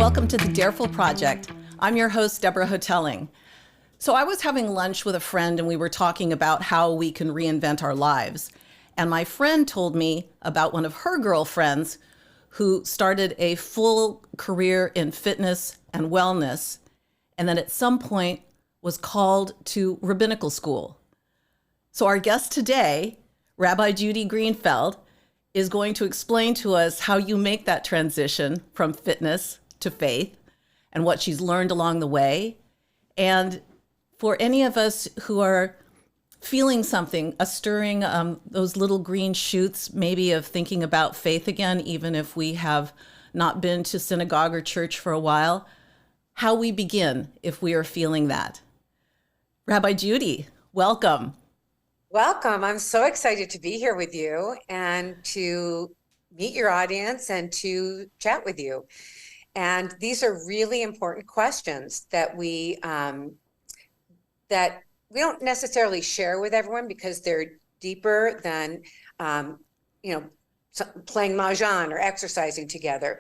welcome to the Dareful Project. I'm your host, Deborah Hotelling. So I was having lunch with a friend and we were talking about how we can reinvent our lives. And my friend told me about one of her girlfriends who started a full career in fitness and wellness, and then at some point was called to rabbinical school. So our guest today, Rabbi Judy Greenfeld, is going to explain to us how you make that transition from fitness to faith and what she's learned along the way. And for any of us who are feeling something, a stirring, those little green shoots, maybe of thinking about faith again, even if we have not been to synagogue or church for a while, how we begin if we are feeling that. Rabbi Judy, welcome. Welcome. I'm so excited to be here with you and to meet your audience and to chat with you. And these are really important questions that we don't necessarily share with everyone because they're deeper than, playing mahjong or exercising together.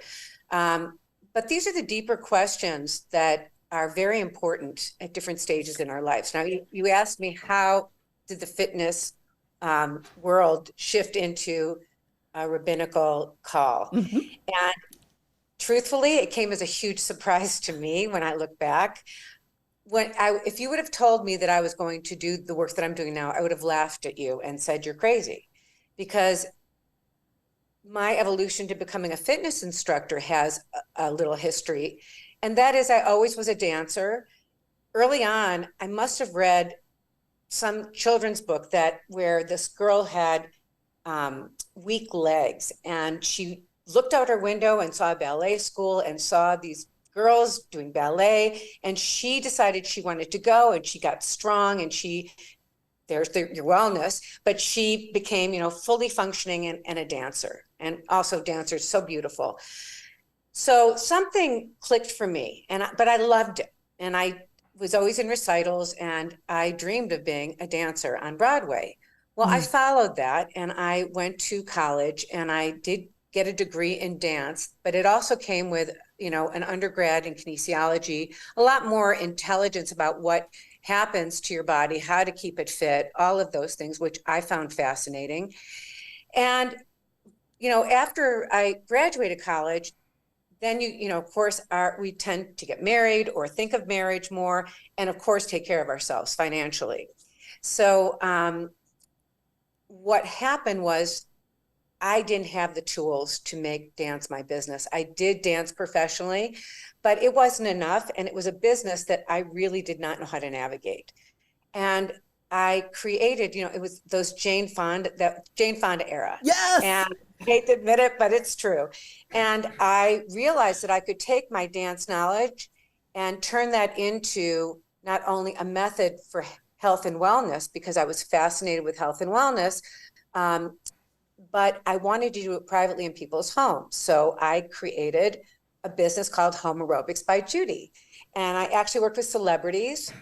But these are the deeper questions that are very important at different stages in our lives. Now, you asked me, how did the fitness world shift into a rabbinical call? Mm-hmm. And truthfully, it came as a huge surprise to me when I look back. If you would have told me that I was going to do the work that I'm doing now, I would have laughed at you and said, you're crazy. Because my evolution to becoming a fitness instructor has a little history. And that is, I always was a dancer. Early on, I must have read some children's book where this girl had weak legs, and she looked out her window and saw a ballet school and saw these girls doing ballet, and she decided she wanted to go, and she got strong, and there's your wellness, but she became, fully functioning and a dancer, and also dancers, so beautiful. So something clicked for me, but I loved it, and I was always in recitals, and I dreamed of being a dancer on Broadway. Well, I followed that, and I went to college, and I did get a degree in dance, but it also came with, an undergrad in kinesiology, a lot more intelligence about what happens to your body, how to keep it fit, all of those things, which I found fascinating. And, after I graduated college, then of course, we tend to get married or think of marriage more, and of course, take care of ourselves financially. So what happened was I didn't have the tools to make dance my business. I did dance professionally, but it wasn't enough. And it was a business that I really did not know how to navigate. And I created, it was those Jane Fonda era. Yes. And I hate to admit it, but it's true. And I realized that I could take my dance knowledge and turn that into not only a method for health and wellness, because I was fascinated with health and wellness, but I wanted to do it privately in people's homes. So I created a business called Home Aerobics by Judy. And I actually worked with celebrities.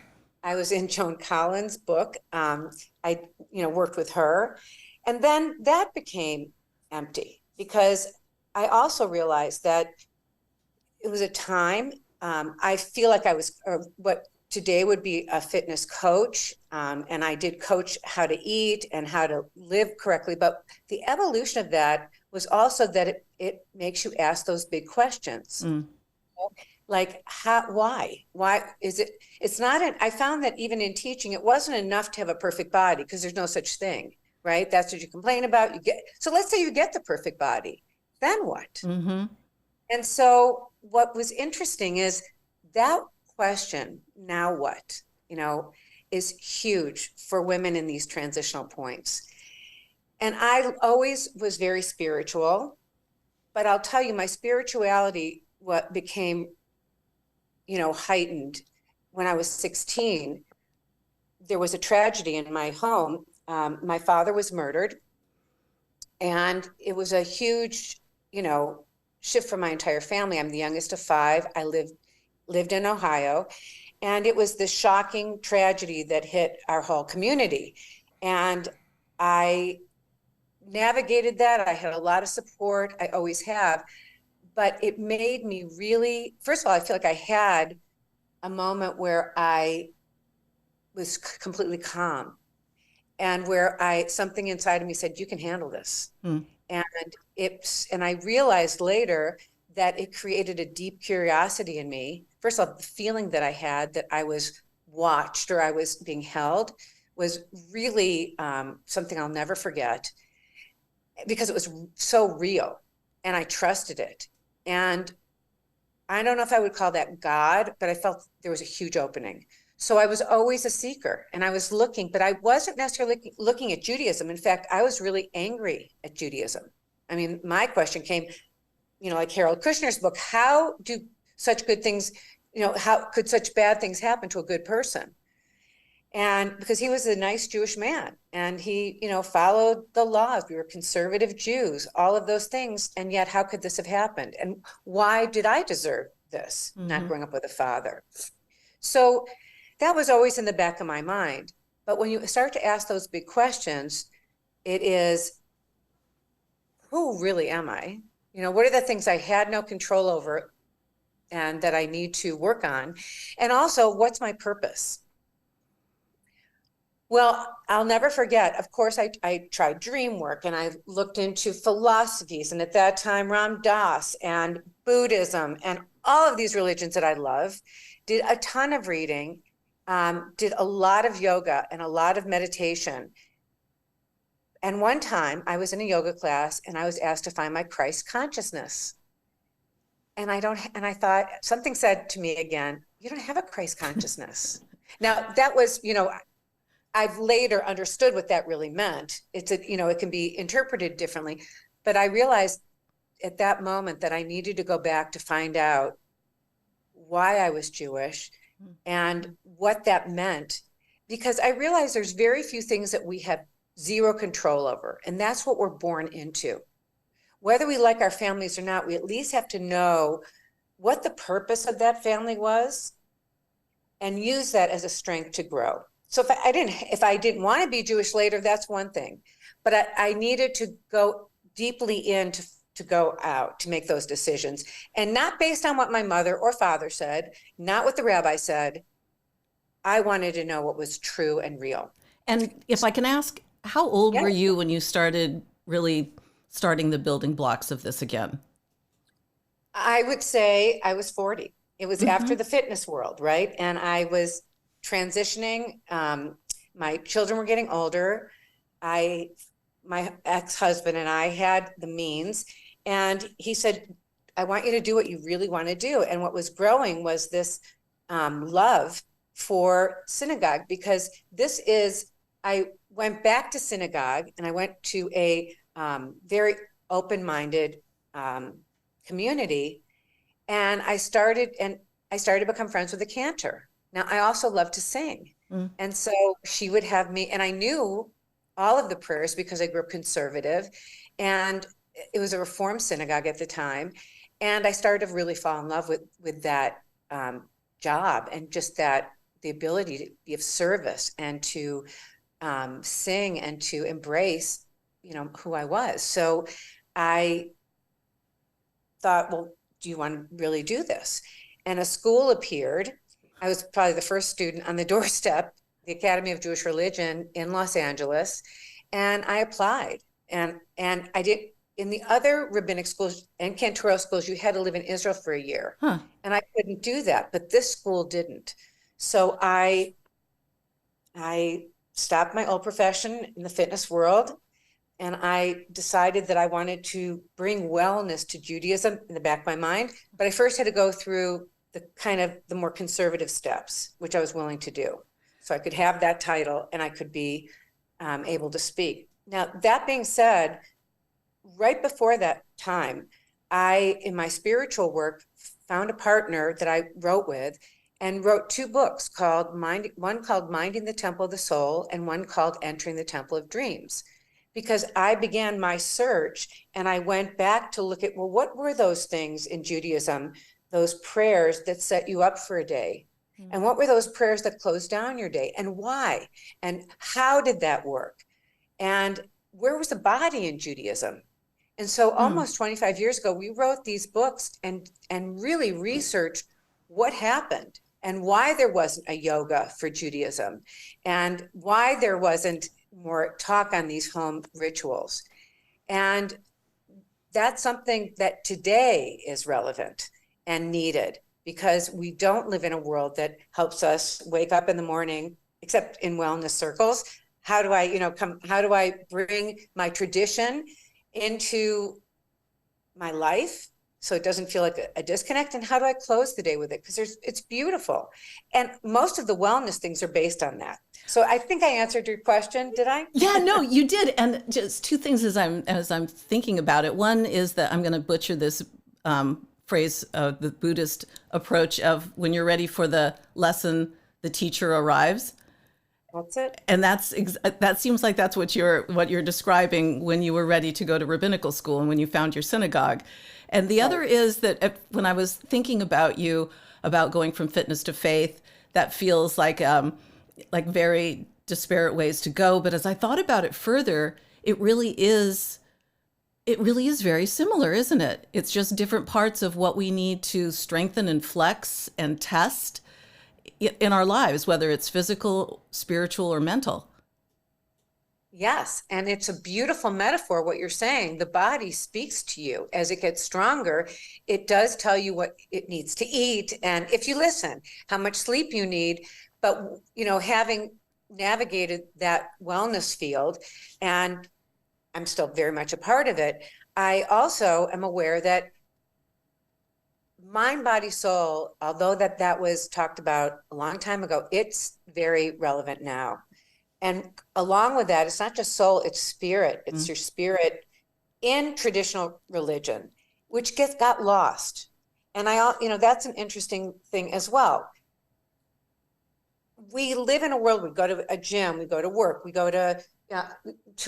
I was in Joan Collins' book. I worked with her. And then that became empty because I also realized that it was a time, I feel like I was what today would be a fitness coach. And I did coach how to eat and how to live correctly. But the evolution of that was also that it makes you ask those big questions. Like, why is it? It's not, I found that even in teaching, it wasn't enough to have a perfect body because there's no such thing, right? That's what you complain about. So let's say you get the perfect body, then what? Mm-hmm. And so what was interesting is that question, now what, is huge for women in these transitional points. And I always was very spiritual, but I'll tell you, my spirituality became heightened when I was 16. There was a tragedy in my home. My father was murdered, and it was a huge, shift for my entire family. I'm the youngest of 5. I lived in Ohio, and it was this shocking tragedy that hit our whole community. And I navigated that. I had a lot of support. I always have. but it made me really, first of all, I feel like I had a moment where I was completely calm, and where something inside of me said, you can handle this. Hmm. And I realized later that it created a deep curiosity in me. First of all, the feeling that I had that I was watched or I was being held was really something I'll never forget, because it was so real and I trusted it. And I don't know if I would call that God, but I felt there was a huge opening. So I was always a seeker, and I was looking, but I wasn't necessarily looking at Judaism. In fact, I was really angry at Judaism. I mean, my question came, like Harold Kushner's book, how do such good things, how could such bad things happen to a good person? And because he was a nice Jewish man, and he, followed the laws. We were conservative Jews, all of those things. And yet, how could this have happened? And why did I deserve this, not growing up with a father? So that was always in the back of my mind. But when you start to ask those big questions, it is, who really am I? What are the things I had no control over and that I need to work on? And also, what's my purpose? Well, I'll never forget. Of course, I tried dream work, and I looked into philosophies, and at that time, Ram Dass and Buddhism and all of these religions that I love. Did a ton of reading, did a lot of yoga and a lot of meditation. And one time I was in a yoga class and I was asked to find my Christ consciousness. And I thought, something said to me again, you don't have a Christ consciousness. Now that was, I've later understood what that really meant. It can be interpreted differently, but I realized at that moment that I needed to go back to find out why I was Jewish and what that meant, because I realized there's very few things that we have zero control over, and that's what we're born into. Whether we like our families or not, we at least have to know what the purpose of that family was and use that as a strength to grow. So if I didn't want to be Jewish later, that's one thing, but I needed to go deeply in to go out to make those decisions, and not based on what my mother or father said, not what the rabbi said. I wanted to know what was true and real. And if I can ask, how old Yeah. were you when you started really starting the building blocks of this again? I would say I was 40. It was after the fitness world, right? And I was transitioning. My children were getting older. My ex-husband and I had the means, and he said, I want you to do what you really want to do. And what was growing was this love for synagogue, because I went back to synagogue, and I went to a very open-minded community, and I started to become friends with a cantor. Now, I also love to sing. And so she would have me, and I knew all of the prayers because I grew up conservative, and it was a Reform synagogue at the time. And I started to really fall in love with that job, and just the ability to be of service and to sing and to embrace, who I was. So I thought, well, do you want to really do this? And a school appeared. I was probably the first student on the doorstep, the Academy of Jewish Religion in Los Angeles, and I applied. And I did. In the other rabbinic schools and cantorial schools, you had to live in Israel for a year. And I couldn't do that, but this school didn't. So I stopped my old profession in the fitness world, and I decided that I wanted to bring wellness to Judaism in the back of my mind. But I first had to go through the more conservative steps, which I was willing to do. So I could have that title and I could be able to speak. Now, that being said, right before that time, in my spiritual work, found a partner that I wrote with, and wrote two books one called Minding the Temple of the Soul, and one called Entering the Temple of Dreams. Because I began my search, and I went back to look at, well, what were those things in Judaism, those prayers that set you up for a day? And what were those prayers that closed down your day, and why? And how did that work? And where was the body in Judaism? And so almost 25 years ago, we wrote these books and really researched what happened and why there wasn't a yoga for Judaism and why there wasn't more talk on these home rituals. And that's something that today is relevant and needed, because we don't live in a world that helps us wake up in the morning, except in wellness circles. How do I, how do I bring my tradition into my life so it doesn't feel like a disconnect? And how do I close the day with it? Because it's beautiful. And most of the wellness things are based on that. So I think I answered your question. Did I? Yeah, no, you did. And just two things as I'm thinking about it. One is that I'm going to butcher this phrase of the Buddhist approach of when you're ready for the lesson, the teacher arrives. That's it. And that seems like that's what you're describing when you were ready to go to rabbinical school and when you found your synagogue. And the other is that when I was thinking about you, about going from fitness to faith, that feels like very disparate ways to go. But as I thought about it further, it really is very similar, isn't it? It's just different parts of what we need to strengthen and flex and test in our lives, whether it's physical, spiritual, or mental. Yes. And it's a beautiful metaphor, what you're saying. The body speaks to you as it gets stronger. It does tell you what it needs to eat. And if you listen, how much sleep you need. But, having navigated that wellness field, and I'm still very much a part of it, I also am aware that mind, body, soul, although that was talked about a long time ago, it's very relevant now. And along with that, it's not just soul, it's spirit. It's your spirit in traditional religion, which got lost. And that's an interesting thing as well. We live in a world, we go to a gym, we go to work, we go to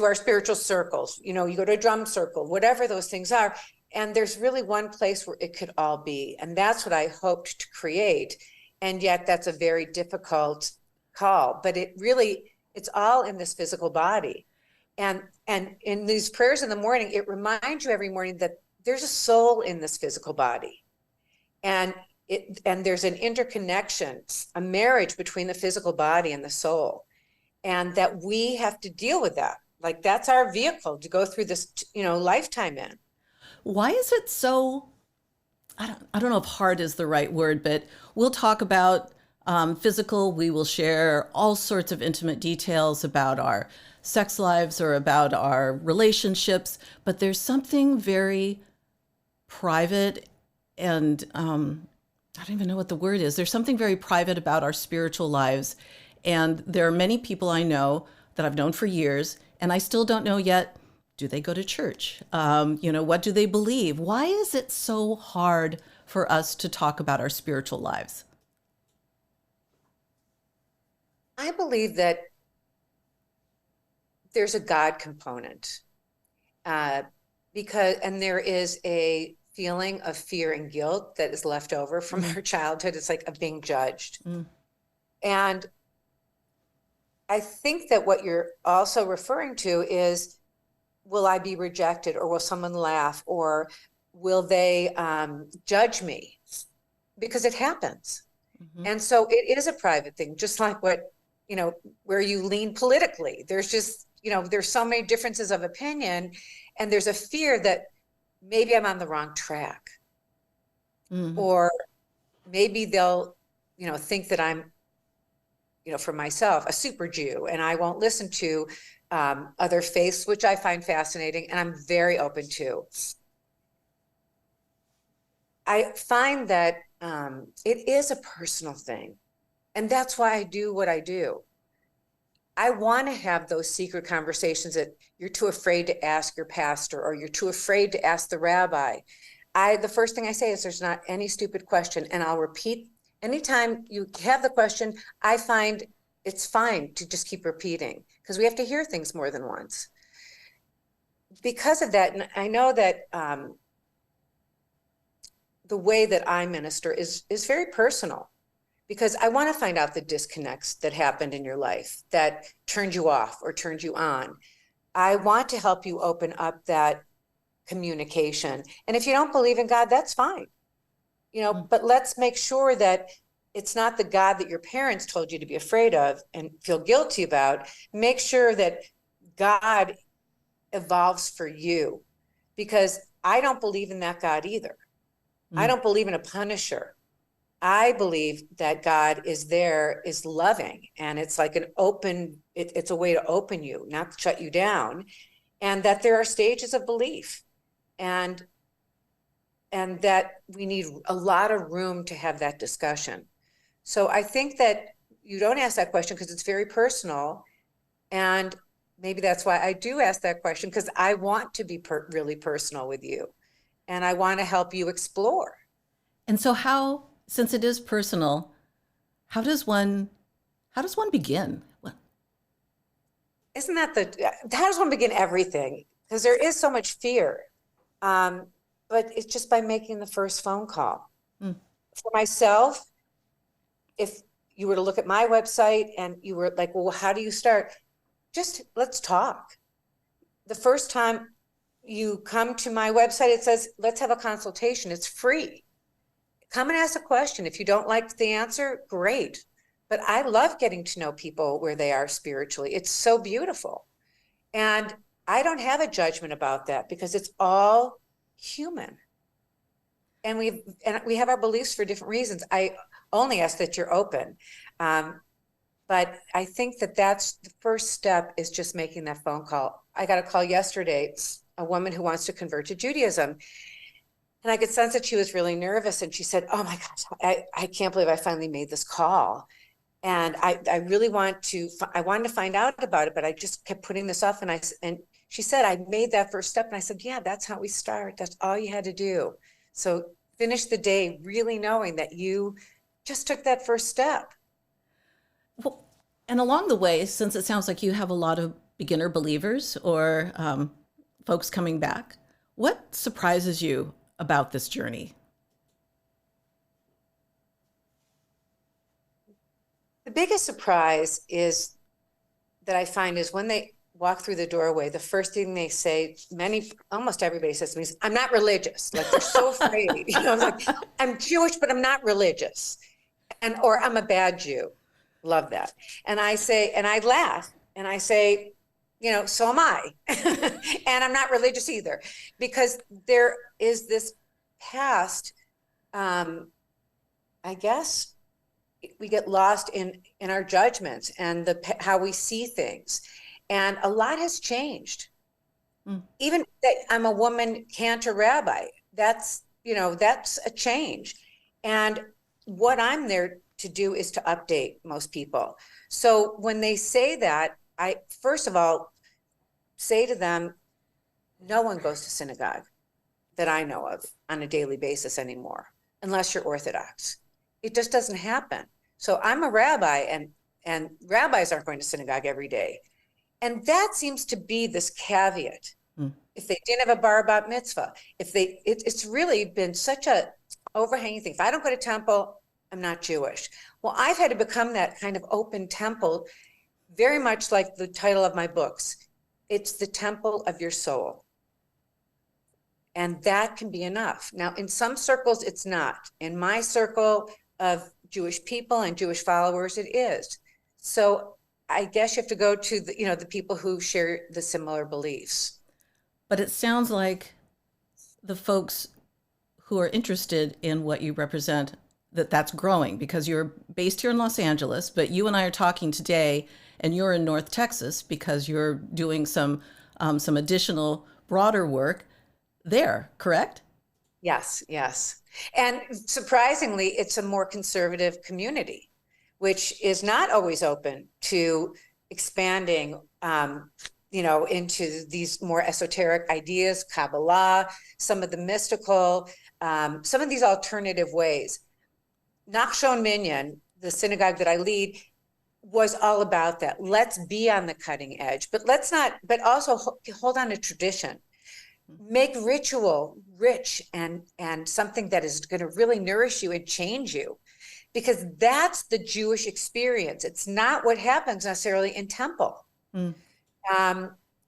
our spiritual circles, you go to a drum circle, whatever those things are. And there's really one place where it could all be. And that's what I hoped to create. And yet that's a very difficult call, but it's all in this physical body. And in these prayers in the morning, it reminds you every morning that there's a soul in this physical body. And there's an interconnection, a marriage between the physical body and the soul. And that we have to deal with that. Like that's our vehicle to go through this, lifetime in. Why is it so, I don't know if hard is the right word, but we'll talk about physical, we will share all sorts of intimate details about our sex lives or about our relationships, but there's something very private and I don't even know what the word is. There's something very private about our spiritual lives. And there are many people I know that I've known for years, and I still don't know yet, do they go to church? What do they believe? Why is it so hard for us to talk about our spiritual lives? I believe that there's a God component and there is a feeling of fear and guilt that is left over from our childhood. It's like of being judged. And I think that what you're also referring to is, will I be rejected, or will someone laugh, or will they judge me? Because it happens. And so it is a private thing, just like what, where you lean politically. There's just, there's so many differences of opinion, and there's a fear that maybe I'm on the wrong track. Or maybe they'll, think that I'm, for myself, a super Jew, and I won't listen to other faiths, which I find fascinating, and I'm very open to. I find that it is a personal thing, and that's why I do what I do. I want to have those secret conversations that you're too afraid to ask your pastor, or you're too afraid to ask the rabbi. The first thing I say is there's not any stupid question, and I'll repeat. Anytime you have the question, I find it's fine to just keep repeating, because we have to hear things more than once. Because of that, and I know that the way that I minister is very personal, because I want to find out the disconnects that happened in your life that turned you off or turned you on. I want to help you open up that communication. And if you don't believe in God, that's fine. But let's make sure that it's not the God that your parents told you to be afraid of and feel guilty about. Make sure that God evolves for you, because I don't believe in that God either. I don't believe in a punisher. I believe that God is loving, and it's like it's a way to open you, not shut you down, and that there are stages of belief, and that we need a lot of room to have that discussion. So I think that you don't ask that question because it's very personal, and maybe that's why I do ask that question, because I want to be really personal with you, and I want to help you explore. And so since it is personal, how does one begin? How does one begin everything? Because there is so much fear. But it's just by making the first phone call. For myself, if you were to look at my website and you were like, well, how do you start? Just let's talk. The first time you come to my website, it says, let's have a consultation. It's free. Come and ask a question. If you don't like the answer, great. But I love getting to know people where they are spiritually. It's so beautiful. And I don't have a judgment about that, because it's all human. And we have our beliefs for different reasons. I only ask that you're open. But I think that that's the first step, is just making that phone call. I got a call yesterday, a woman who wants to convert to Judaism. And I could sense that she was really nervous. And she said, oh my gosh, I can't believe I finally made this call. And I really wanted to find out about it, but I just kept putting this off. And she said, I made that first step. And I said, yeah, that's how we start. That's all you had to do. So finish the day really knowing that you just took that first step. Well, and along the way, since it sounds like you have a lot of beginner believers or folks coming back, what surprises you about this journey? The biggest surprise that I find is when they walk through the doorway, the first thing they say, almost everybody says to me, I'm not religious. Like, they're so afraid. It's like, I'm Jewish, but I'm not religious. Or I'm a bad Jew. Love that. And I say, and I laugh and I say, so am I. And I'm not religious either, because there is this past, I guess we get lost in our judgments and how we see things. And a lot has changed. Even that I'm a woman cantor rabbi, that's a change. And what I'm there to do is to update most people. So when they say that, I first of all say to them, no one goes to synagogue that I know of on a daily basis anymore, unless you're Orthodox. It just doesn't happen. So I'm a rabbi, and rabbis aren't going to synagogue every day. And that seems to be this caveat. If they didn't have a bar bat mitzvah, it's really been such a overhanging thing. If I don't go to temple, I'm not Jewish. Well, I've had to become that kind of open temple, very much like the title of my books. It's the temple of your soul. And that can be enough. Now, in some circles, it's not. In my circle of Jewish people and Jewish followers, it is. So I guess you have to go to the people who share the similar beliefs. But it sounds like the folks who are interested in what you represent, that's growing, because you're based here in Los Angeles, but you and I are talking today, and you're in North Texas because you're doing some additional broader work there, correct? Yes. And surprisingly, it's a more conservative community, which is not always open to expanding, into these more esoteric ideas, Kabbalah, some of the mystical, some of these alternative ways. Nachshon Minyan, the synagogue that I lead, was all about that. Let's be on the cutting edge, but also hold on to tradition. Make ritual rich and something that is going to really nourish you and change you, because that's the Jewish experience. It's not what happens necessarily in temple.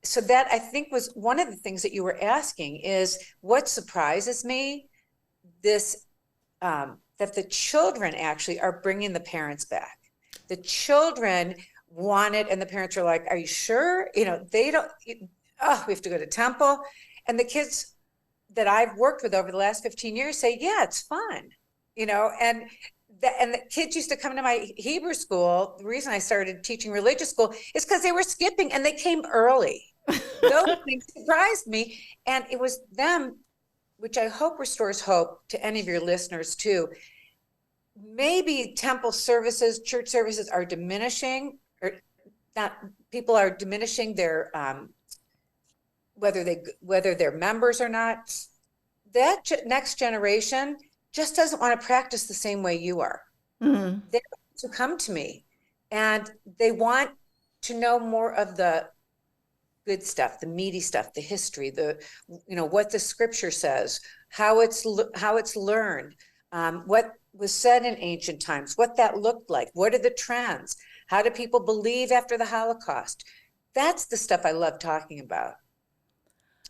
so that I think was one of the things that you were asking is what surprises me, this, that the children actually are bringing the parents back. The children want it, and the parents are like, are you sure? They don't, oh, we have to go to temple. And the kids that I've worked with over the last 15 years say, yeah, it's fun, and the kids used to come to my Hebrew school. The reason I started teaching religious school is because they were skipping and they came early. Those things surprised me. And it was them, which I hope restores hope to any of your listeners too. Maybe temple services, church services are diminishing, or not, people are diminishing their, whether they're members or not. That next generation just doesn't want to practice the same way you are. Mm-hmm. They want to come to me and they want to know more of the good stuff, the meaty stuff, the history, what the scripture says, how it's learned, what was said in ancient times, what that looked like, what are the trends, how do people believe after the Holocaust? That's the stuff I love talking about.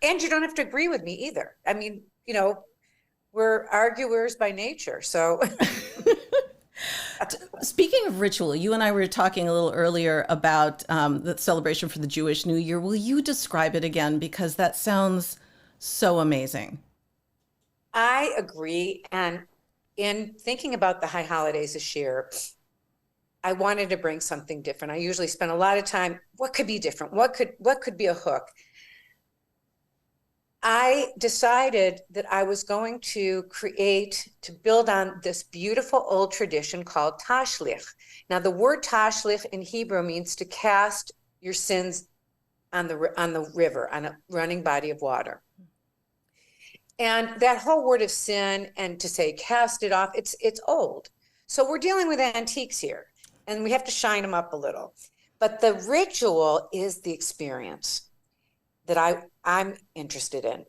And you don't have to agree with me either. I mean, we're arguers by nature, so. Speaking of ritual, you and I were talking a little earlier about the celebration for the Jewish New Year. Will you describe it again? Because that sounds so amazing. I agree. And in thinking about the high holidays this year, I wanted to bring something different. I usually spend a lot of time, what could be different? What could be a hook? I decided that I was going to build on this beautiful old tradition called tashlich. Now, the word tashlich in Hebrew means to cast your sins on the river, on a running body of water. And that whole word of sin, and to say cast it off, it's old. So we're dealing with antiques here, and we have to shine them up a little. But the ritual is the experience that I'm interested in,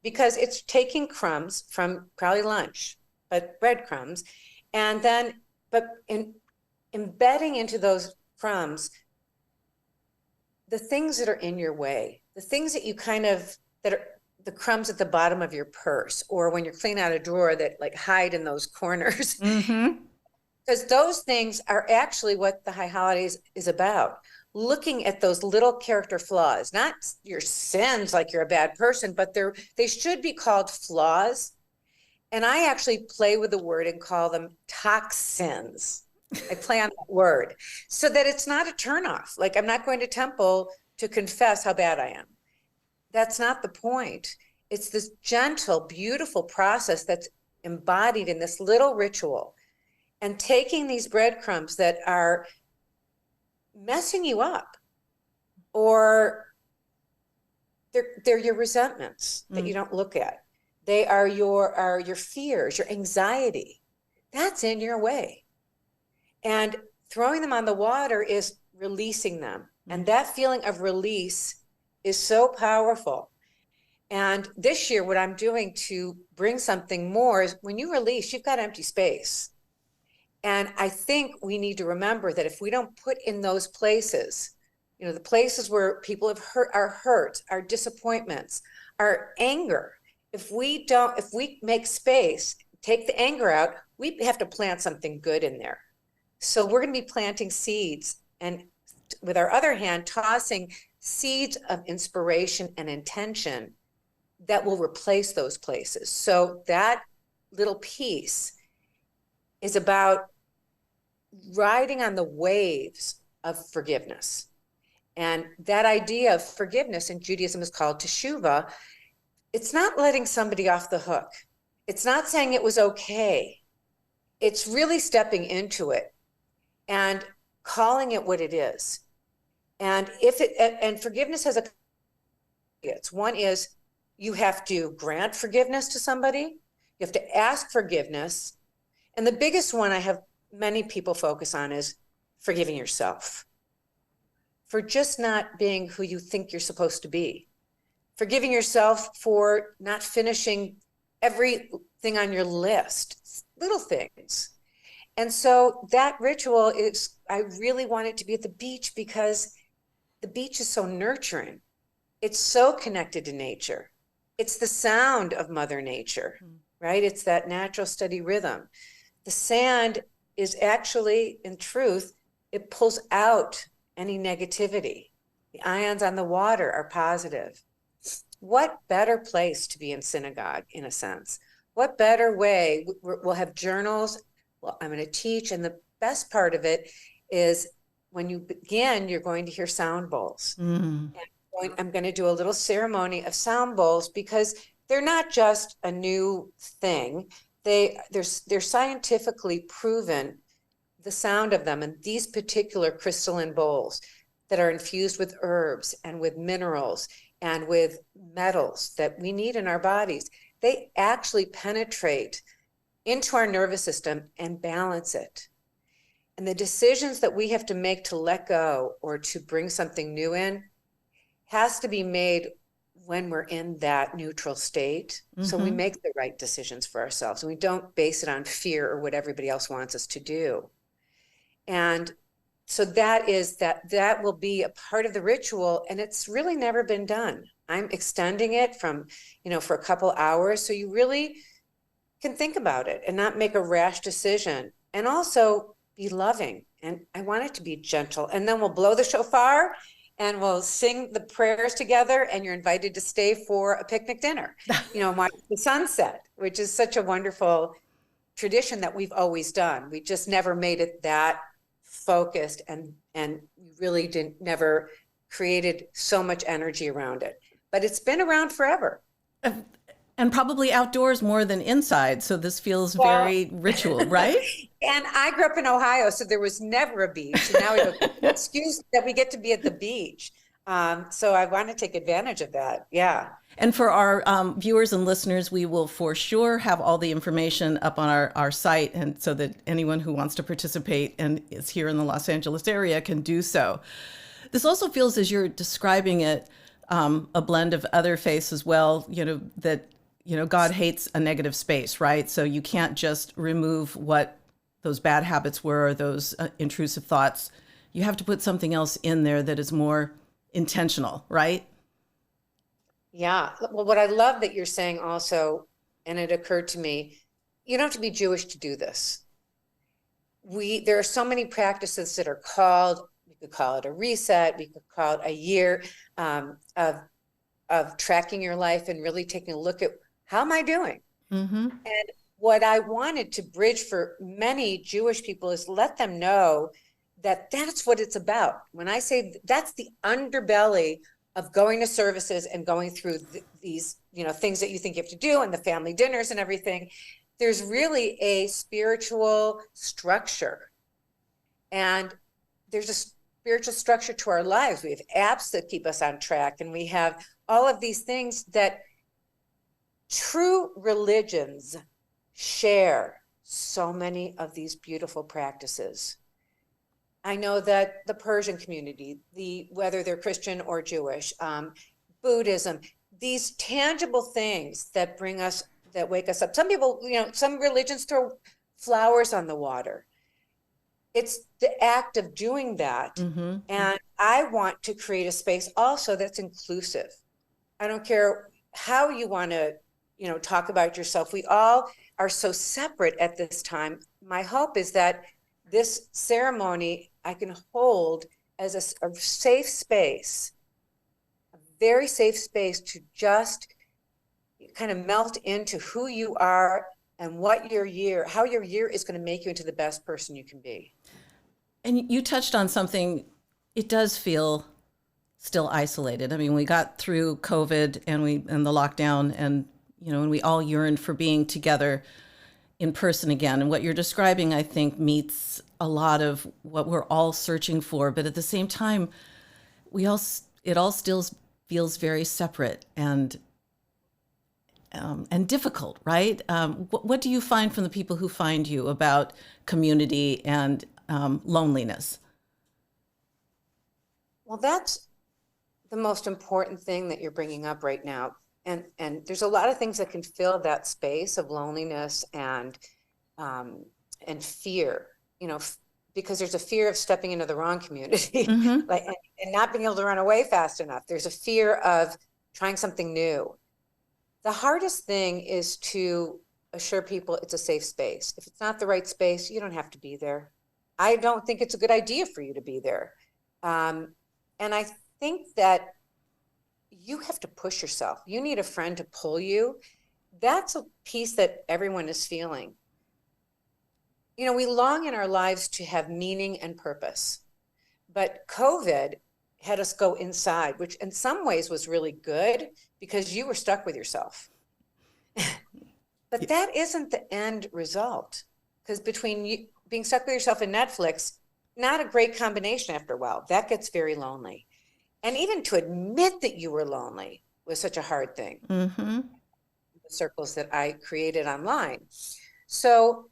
because it's taking crumbs from probably lunch, but breadcrumbs, and then, embedding into those crumbs the things that are in your way, the things that you that are the crumbs at the bottom of your purse, or when you're cleaning out a drawer that hide in those corners. Mm-hmm. Because those things are actually what the High Holidays is about. Looking at those little character flaws, not your sins like you're a bad person, but they should be called flaws. And I actually play with the word and call them toxins. I play on that word so that it's not a turnoff. Like, I'm not going to temple to confess how bad I am. That's not the point. It's this gentle, beautiful process that's embodied in this little ritual, and taking these breadcrumbs that are messing you up, or they're your resentments that you don't look at. They are your fears, your anxiety. That's in your way. And throwing them on the water is releasing them. And that feeling of release is so powerful. And this year, what I'm doing to bring something more is, when you release, you've got empty space. And I think we need to remember that if we don't put in those places, the places where people have hurt, our disappointments, our anger, if we make space, take the anger out, we have to plant something good in there. So we're going to be planting seeds, and with our other hand, tossing seeds of inspiration and intention that will replace those places. So that little piece is about riding on the waves of forgiveness. And that idea of forgiveness in Judaism is called teshuvah. It's not letting somebody off the hook. It's not saying it was okay. It's really stepping into it and calling it what it is. And forgiveness has one is, you have to grant forgiveness to somebody. You have to ask forgiveness. And the biggest one I have many people focus on is forgiving yourself for just not being who you think you're supposed to be. Forgiving yourself for not finishing everything on your list, little things. And so that ritual I really want it to be at the beach, because the beach is so nurturing. it's so connected to nature. It's the sound of Mother Nature, right? It's that natural steady rhythm. The sand is actually, in truth, it pulls out any negativity. The ions on the water are positive. What better place to be in synagogue, in a sense? What better way? We'll have journals. Well, I'm going to teach. And the best part of it is when you begin, you're going to hear sound bowls. Mm. I'm going to do a little ceremony of sound bowls because they're not just a new thing. They're scientifically proven, the sound of them, and these particular crystalline bowls that are infused with herbs and with minerals and with metals that we need in our bodies, they actually penetrate into our nervous system and balance it. And the decisions that we have to make to let go or to bring something new in has to be made when we're in that neutral state. So we make the right decisions for ourselves, and we don't base it on fear or what everybody else wants us to do. And so that will be a part of the ritual, and it's really never been done. I'm extending it from, for a couple hours, so you really can think about it and not make a rash decision, and also be loving. And I want it to be gentle. And then we'll blow the shofar and we'll sing the prayers together, and you're invited to stay for a picnic dinner, watch the sunset, which is such a wonderful tradition that we've always done. We just never made it that focused, and we really never created so much energy around it. But it's been around forever. And probably outdoors more than inside. So this feels very ritual, right? And I grew up in Ohio, so there was never a beach. And now we have an excuse that we get to be at the beach. So I want to take advantage of that. Yeah. And for our viewers and listeners, we will for sure have all the information up on our site, and so that anyone who wants to participate and is here in the Los Angeles area can do so. This also feels, as you're describing it, a blend of other faiths as well, that God hates a negative space, right? So you can't just remove what those bad habits were, or those intrusive thoughts. You have to put something else in there that is more intentional, right? Yeah. Well, what I love that you're saying also, and it occurred to me, you don't have to be Jewish to do this. There are so many practices that are called, we could call it a reset, we could call it a year of tracking your life and really taking a look at, how am I doing? And what I wanted to bridge for many Jewish people is let them know that that's what it's about. When I say that's the underbelly of going to services and going through these, things that you think you have to do, and the family dinners and everything, there's really a spiritual structure. And there's a spiritual structure to our lives. We have apps that keep us on track, and we have all of these things that true religions share so many of these beautiful practices. I know that the Persian community, whether they're Christian or Jewish, Buddhism, these tangible things that wake us up. Some people, some religions throw flowers on the water. It's the act of doing that. And I want to create a space also that's inclusive. I don't care how you want to, talk about yourself. We all are so separate at this time. My hope is that this ceremony I can hold as a safe space, a very safe space to just kind of melt into who you are and how your year is going to make you into the best person you can be. And you touched on something, it does feel still isolated. I mean, we got through COVID and the lockdown, and and we all yearned for being together in person again. And what you're describing, I think, meets a lot of what we're all searching for. But at the same time, it all still feels very separate and difficult, right? What do you find from the people who find you about community and loneliness? Well, that's the most important thing that you're bringing up right now. And there's a lot of things that can fill that space of loneliness and fear. because there's a fear of stepping into the wrong community, like, and not being able to run away fast enough. There's a fear of trying something new. The hardest thing is to assure people it's a safe space. If it's not the right space, you don't have to be there. I don't think it's a good idea for you to be there. And I think that you have to push yourself. You need a friend to pull you. That's a piece that everyone is feeling. You know, we long in our lives to have meaning and purpose, but COVID had us go inside, which in some ways was really good because you were stuck with yourself. But that isn't the end result, because between you being stuck with yourself and Netflix, not a great combination after a while. That gets very lonely. And even to admit that you were lonely was such a hard thing. The circles that I created online. So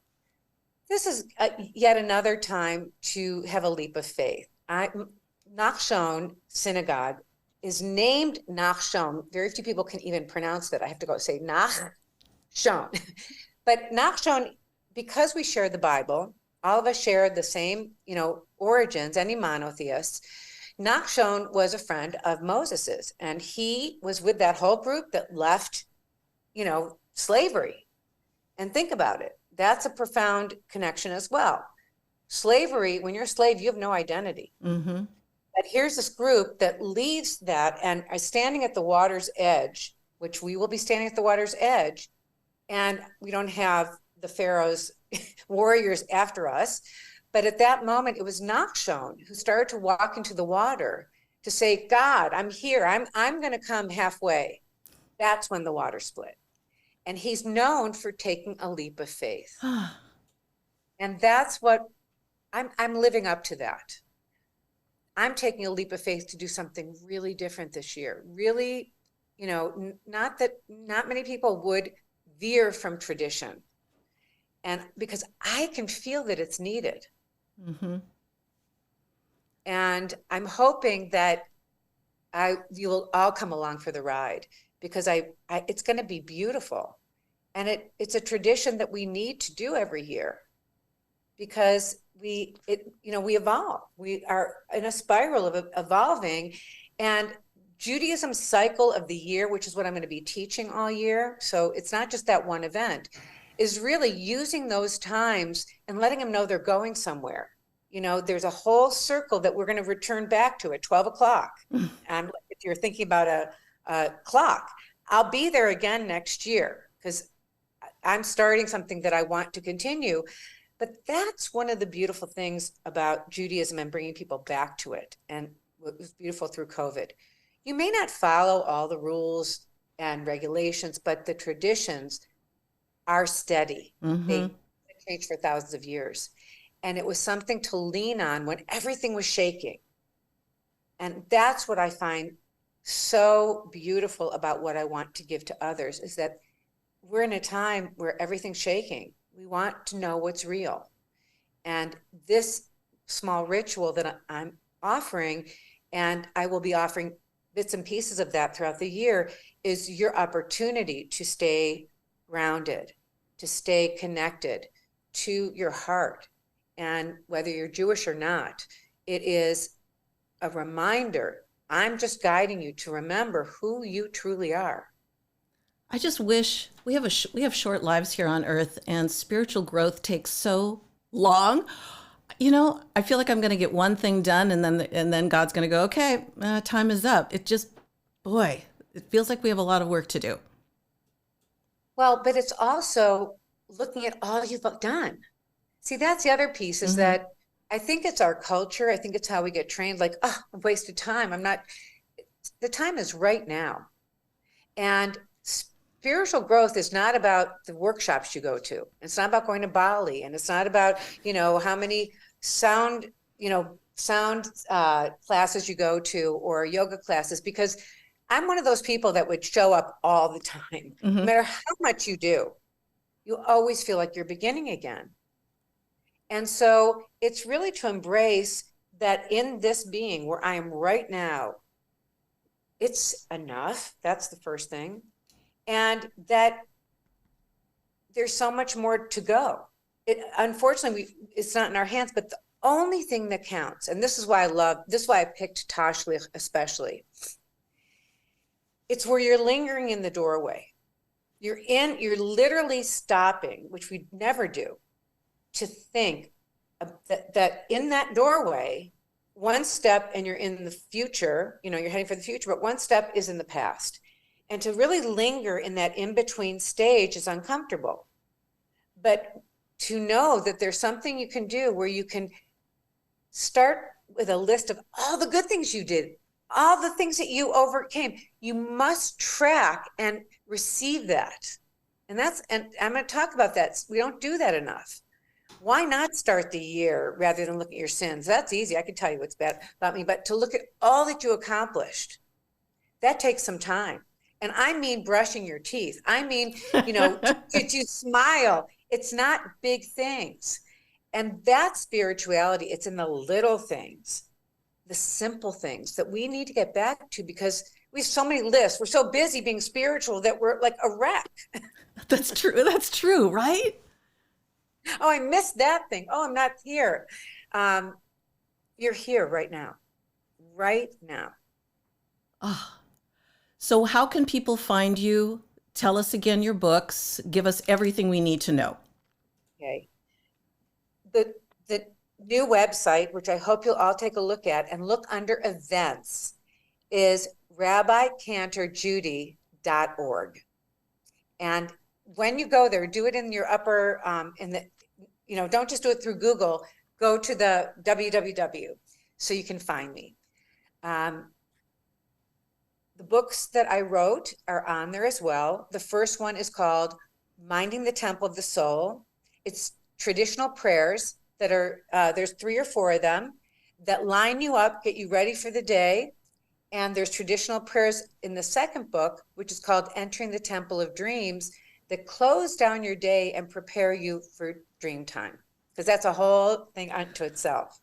this is yet another time to have a leap of faith. Nachshon Synagogue is named Nachshon. Very few people can even pronounce that. I have to go say Nachshon. But Nachshon, because we share the Bible, all of us share the same, origins, any monotheist. Nachshon was a friend of Moses's, and he was with that whole group that left, slavery. And think about it. That's a profound connection as well. Slavery, when you're a slave, you have no identity. But here's this group that leaves that and are standing at the water's edge, which we will be standing at the water's edge, and we don't have the Pharaoh's warriors after us. But at that moment, it was Nachshon who started to walk into the water to say, God, I'm here. I'm going to come halfway. That's when the water split. And he's known for taking a leap of faith. And that's what I'm living up to that. I'm taking a leap of faith to do something really different this year. Really, not many people would veer from tradition. And because I can feel that it's needed. And I'm hoping that you will all come along for the ride, because it's going to be beautiful. And it's a tradition that we need to do every year, because we evolve. We are in a spiral of evolving, and Judaism's cycle of the year, which is what I'm going to be teaching all year. So it's not just that one event, is really using those times and letting them know they're going somewhere. There's a whole circle that we're going to return back to at 12 o'clock. And if you're thinking about a clock, I'll be there again next year, because I'm starting something that I want to continue. But that's one of the beautiful things about Judaism and bringing people back to it. And what was beautiful through COVID. You may not follow all the rules and regulations, but the traditions are steady. They change for thousands of years. And it was something to lean on when everything was shaking. And that's what I find so beautiful about what I want to give to others, is that we're in a time where everything's shaking. We want to know what's real. And this small ritual that I'm offering, and I will be offering bits and pieces of that throughout the year, is your opportunity to stay grounded, to stay connected to your heart. And whether you're Jewish or not, it is a reminder. I'm just guiding you to remember who you truly are. I just wish we have short lives here on earth, and spiritual growth takes so long. I feel like I'm going to get one thing done, and then God's going to go, okay, time is up. It feels like we have a lot of work to do. Well, but it's also looking at all you've done. See, that's the other piece, is that I think it's our culture. I think it's how we get trained. Like, I've wasted time. The time is right now. And spiritual growth is not about the workshops you go to. It's not about going to Bali, and it's not about, how many sound classes you go to, or yoga classes, because I'm one of those people that would show up all the time. No matter how much you do, you always feel like you're beginning again. And so it's really to embrace that in this being where I am right now, it's enough. That's the first thing. And that there's so much more to go. Unfortunately, it's not in our hands, but only thing that counts, and this is why I picked Tashlich especially. It's where you're lingering in the doorway. You're literally stopping, which we never do, to think that in that doorway, one step and you're in the future, you're heading for the future, but one step is in the past. And to really linger in that in-between stage is uncomfortable. But to know that there's something you can do where you can start with a list of all the good things you did, all the things that you overcame. You must track and receive that. And I'm going to talk about that. We don't do that enough. Why not start the year rather than look at your sins? That's easy. I can tell you what's bad about me, but to look at all that you accomplished, that takes some time. And I mean brushing your teeth. I mean, did you smile? It's not big things. And that's spirituality. It's in the little things, the simple things that we need to get back to, because we have so many lists. We're so busy being spiritual that we're like a wreck. That's true. That's true, right? Oh, I missed that thing. Oh, I'm not here. You're here right now. Right now. Oh. So how can people find you? Tell us again your books. Give us everything we need to know. Okay. The new website, which I hope you'll all take a look at and look under events, is rabbicantorjudy.org. And when you go there, do it in your upper, don't just do it through Google, go to the www so you can find me. The books that I wrote are on there as well. The first one is called Minding the Temple of the Soul. It's traditional prayers that are, there's 3 or 4 of them that line you up, get you ready for the day. And there's traditional prayers in the second book, which is called Entering the Temple of Dreams, that close down your day and prepare you for dream time, because that's a whole thing unto itself.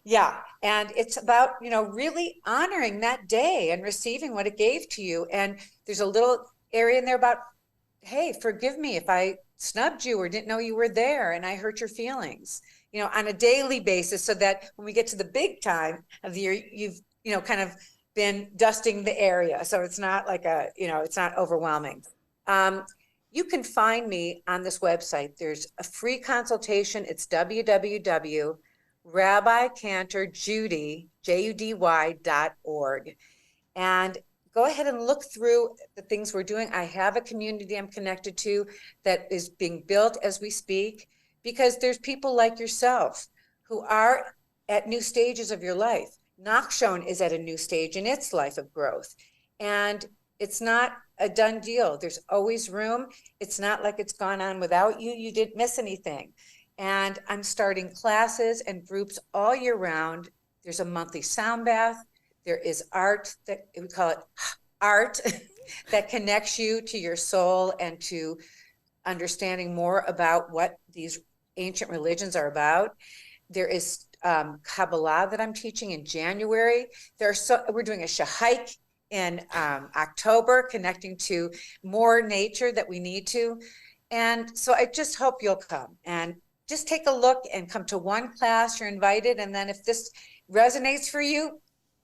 Yeah. And it's about, really honoring that day and receiving what it gave to you. And there's a little area in there about, hey, forgive me if I snubbed you or didn't know you were there and I hurt your feelings, on a daily basis, so that when we get to the big time of the year, you've, kind of been dusting the area. So it's not like it's not overwhelming. You can find me on this website. There's a free consultation. It's www.rabbicantorjudy.org. And go ahead and look through the things we're doing. I have a community I'm connected to that is being built as we speak, because there's people like yourself who are at new stages of your life. Nachshon is at a new stage in its life of growth. And it's not a done deal. There's always room. It's not like it's gone on without you. You didn't miss anything. And I'm starting classes and groups all year round. There's a monthly sound bath. There is art, that we call it art, that connects you to your soul and to understanding more about what these ancient religions are about. There is Kabbalah that I'm teaching in January. We're doing a Shahike in October, connecting to more nature that we need to. And so I just hope you'll come and just take a look and come to one class. You're invited. And then if this resonates for you,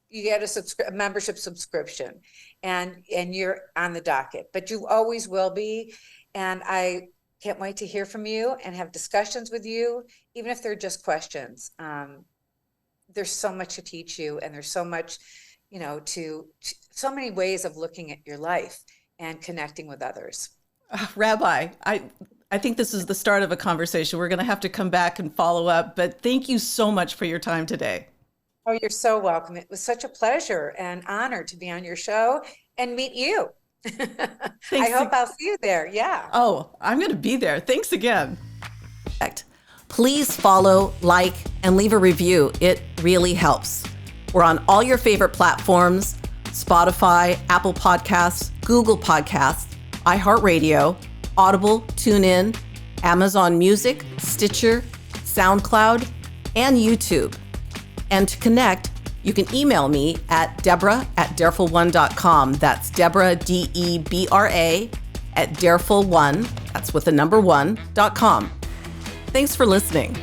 you get a membership subscription and you're on the docket, but you always will be. And I can't wait to hear from you and have discussions with you, even if they're just questions. There's so much to teach you, and there's so much, so many ways of looking at your life and connecting with others. Rabbi, I think this is the start of a conversation. We're going to have to come back and follow up, but thank you so much for your time today. Oh, you're so welcome. It was such a pleasure and honor to be on your show and meet you. I hope I'll see you there. Yeah. Oh, I'm going to be there. Thanks again. Please follow, like, and leave a review. It really helps. We're on all your favorite platforms: Spotify, Apple Podcasts, Google Podcasts, iHeartRadio, Audible, TuneIn, Amazon Music, Stitcher, SoundCloud, and YouTube. And to connect, you can email me at Deborah@dareful1.com. That's Deborah, Debra, at dareful1, that's with the number 1.com. Thanks for listening.